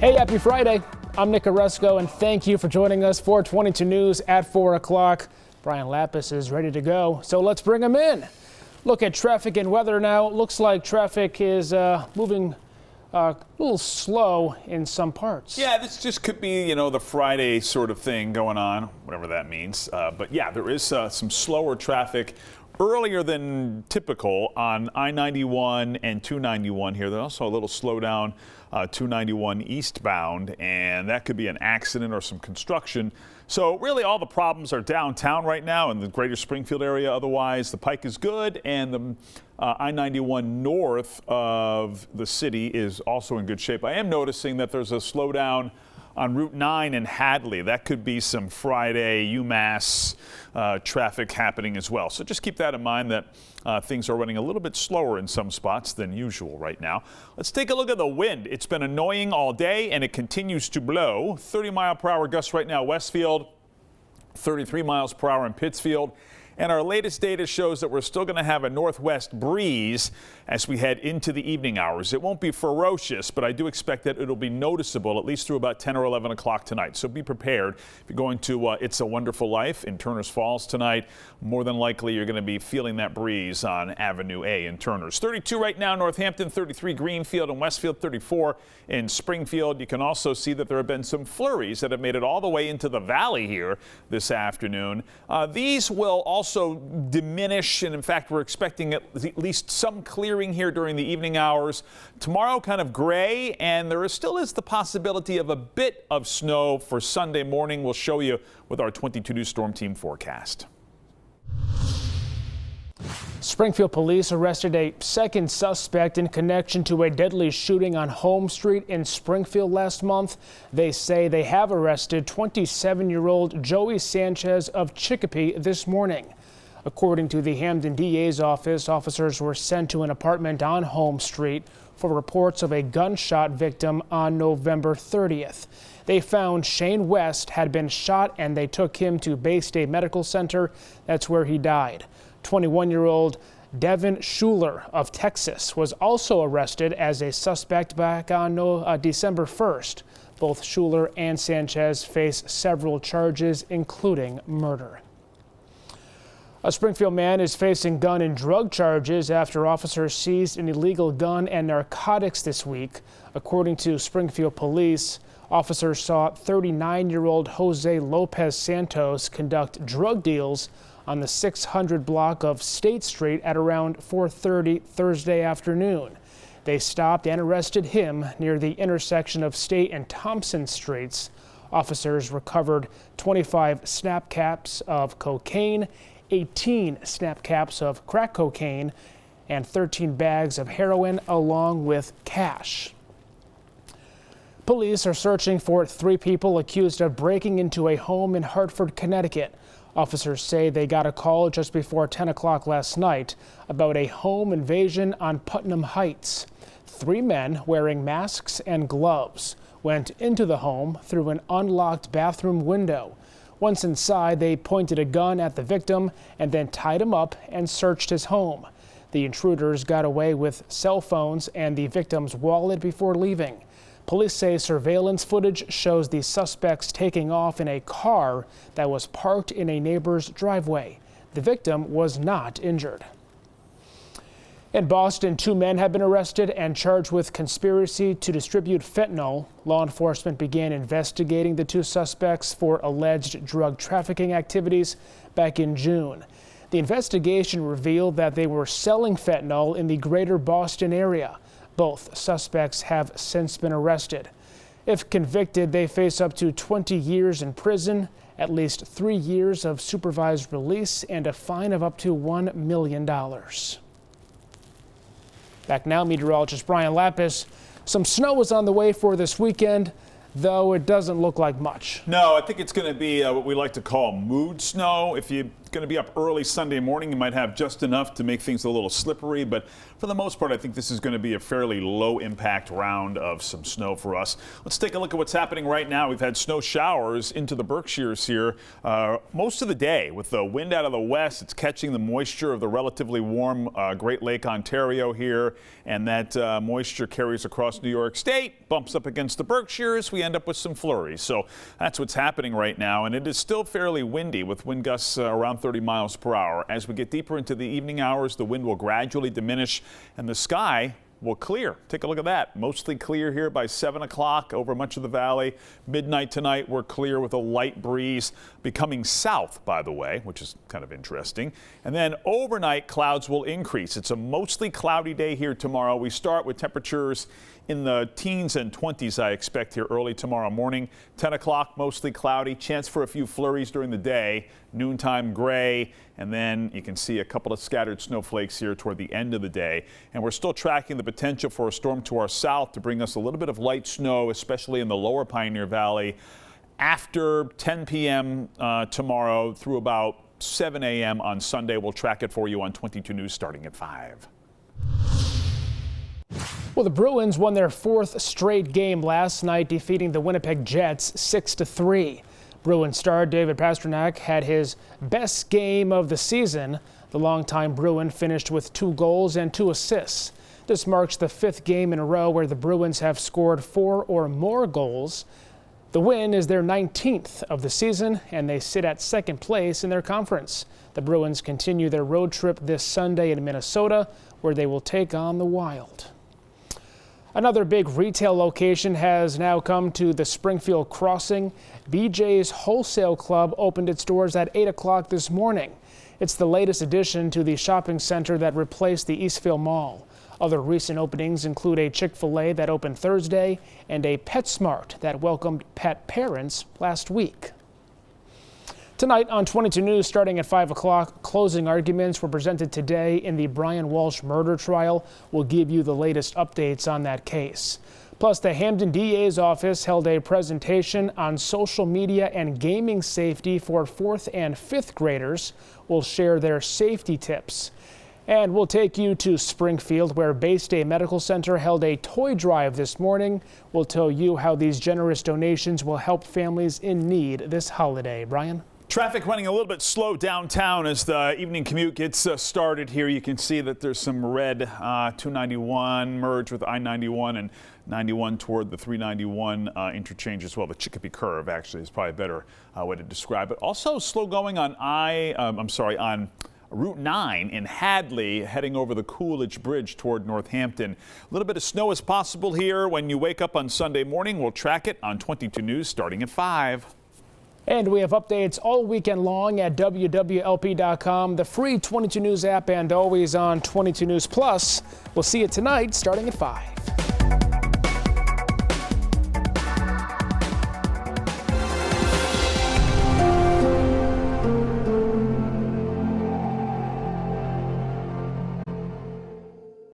Hey, happy Friday. I'm Nick Oresco, and thank you for joining us for 22 News at 4 o'clock. Brian Lapis is ready to go, so let's bring him in. Look at traffic and weather now. Looks like traffic is moving a little slow in some parts. Yeah, this just could be, the Friday sort of thing going on, whatever that means. But yeah, there is some slower traffic earlier than typical on I-91 and 291 here. There's also a little slowdown 291 eastbound, and that could be an accident or some construction. So really all the problems are downtown right now in the greater Springfield area. Otherwise, the Pike is good, and the I-91 north of the city is also in good shape. I am noticing that there's a slowdown on Route 9 in Hadley. That could be some Friday UMass traffic happening as well. So just keep that in mind, that things are running a little bit slower in some spots than usual right now. Let's take a look at the wind. It's been annoying all day, and it continues to blow. 30-mile-per-hour gusts right now Westfield, 33 miles per hour in Pittsfield. And our latest data shows that we're still going to have a northwest breeze as we head into the evening hours. It won't be ferocious, but I do expect that it'll be noticeable at least through about 10 or 11 o'clock tonight. So be prepared. If you're going to It's a Wonderful Life in Turner's Falls tonight, more than likely you're going to be feeling that breeze on Avenue A in Turner's. 32 right now, Northampton, 33 Greenfield and Westfield, 34 in Springfield. You can also see that there have been some flurries that have made it all the way into the valley here this afternoon. These will also diminish, and in fact we're expecting at least some clearing here during the evening hours. Tomorrow kind of gray, and there still is the possibility of a bit of snow for Sunday morning. We'll show you with our 22 News Storm Team forecast. Springfield police arrested a second suspect in connection to a deadly shooting on Home Street in Springfield last month. They say they have arrested 27-year-old Joey Sanchez of Chicopee this morning. According to the Hamden DA's office, officers were sent to an apartment on Home Street for reports of a gunshot victim on November 30th. They found Shane West had been shot, and they took him to Bay State Medical Center. That's where he died. 21-year-old Devin Schuler of Texas was also arrested as a suspect back on December 1st. Both Schuler and Sanchez face several charges, including murder. A Springfield man is facing gun and drug charges after officers seized an illegal gun and narcotics this week. According to Springfield police, officers saw 39-year-old Jose Lopez Santos conduct drug deals on the 600 block of State Street at around 4:30 Thursday afternoon. They stopped and arrested him near the intersection of State and Thompson Streets. Officers recovered 25 snap caps of cocaine, 18 snap caps of crack cocaine, and 13 bags of heroin along with cash. Police are searching for 3 people accused of breaking into a home in Hartford, Connecticut. Officers say they got a call just before 10 o'clock last night about a home invasion on Putnam Heights. 3 men wearing masks and gloves went into the home through an unlocked bathroom window. Once inside, they pointed a gun at the victim and then tied him up and searched his home. The intruders got away with cell phones and the victim's wallet before leaving. Police say surveillance footage shows the suspects taking off in a car that was parked in a neighbor's driveway. The victim was not injured. In Boston, 2 men have been arrested and charged with conspiracy to distribute fentanyl. Law enforcement began investigating the 2 suspects for alleged drug trafficking activities back in June. The investigation revealed that they were selling fentanyl in the greater Boston area. Both suspects have since been arrested. If convicted, they face up to 20 years in prison, at least 3 years of supervised release, and a fine of up to $1 million. Back now, meteorologist Brian Lapis. Some snow is on the way for this weekend, though it doesn't look like much. No, I think it's going to be what we like to call mood snow. If you going to be up early Sunday morning. You might have just enough to make things a little slippery, but for the most part, I think this is going to be a fairly low impact round of some snow for us. Let's take a look at what's happening right now. We've had snow showers into the Berkshires here most of the day. With the wind out of the west, it's catching the moisture of the relatively warm Great Lake Ontario here, and that moisture carries across New York State, bumps up against the Berkshires. We end up with some flurries. So that's what's happening right now, and it is still fairly windy with wind gusts around 30 miles per hour. As we get deeper into the evening hours, the wind will gradually diminish and the sky will clear. Take a look at that. Mostly clear here by 7 o'clock over much of the valley. Midnight tonight, we're clear with a light breeze becoming south, by the way, which is kind of interesting. And then overnight, clouds will increase. It's a mostly cloudy day here tomorrow. We start with temperatures in the teens and 20s, I expect, here early tomorrow morning. 10 o'clock, mostly cloudy. Chance for a few flurries during the day. Noontime gray. And then you can see a couple of scattered snowflakes here toward the end of the day. And we're still tracking the potential for a storm to our south to bring us a little bit of light snow, especially in the lower Pioneer Valley, after 10 p.m. Tomorrow through about 7 a.m. on Sunday. We'll track it for you on 22 News starting at 5. Well, the Bruins won their fourth straight game last night, defeating the Winnipeg Jets 6-3. Bruins star David Pastrnak had his best game of the season. The longtime Bruin finished with 2 goals and 2 assists. This marks the 5th game in a row where the Bruins have scored 4 or more goals. The win is their 19th of the season, and they sit at 2nd place in their conference. The Bruins continue their road trip this Sunday in Minnesota, where they will take on the Wild. Another big retail location has now come to the Springfield Crossing. BJ's Wholesale Club opened its doors at 8 o'clock this morning. It's the latest addition to the shopping center that replaced the Eastville Mall. Other recent openings include a Chick-fil-A that opened Thursday and a PetSmart that welcomed pet parents last week. Tonight on 22 News, starting at 5 o'clock, closing arguments were presented today in the Brian Walsh murder trial. We'll give you the latest updates on that case. Plus, the Hamden DA's office held a presentation on social media and gaming safety for 4th and 5th graders. We'll share their safety tips. And we'll take you to Springfield, where Bay State Medical Center held a toy drive this morning. We'll tell you how these generous donations will help families in need this holiday. Brian? Traffic running a little bit slow downtown as the evening commute gets started here. You can see that there's some red 291 merge with I-91 and 91 toward the 391 interchange as well. The Chicopee curve actually is probably a better way to describe it. Also slow going on on Route 9 in Hadley, heading over the Coolidge Bridge toward Northampton. A little bit of snow is possible here when you wake up on Sunday morning. We'll track it on 22 News starting at 5. And we have updates all weekend long at wwlp.com, the free 22 News app, and always on 22 News Plus. We'll see you tonight starting at 5.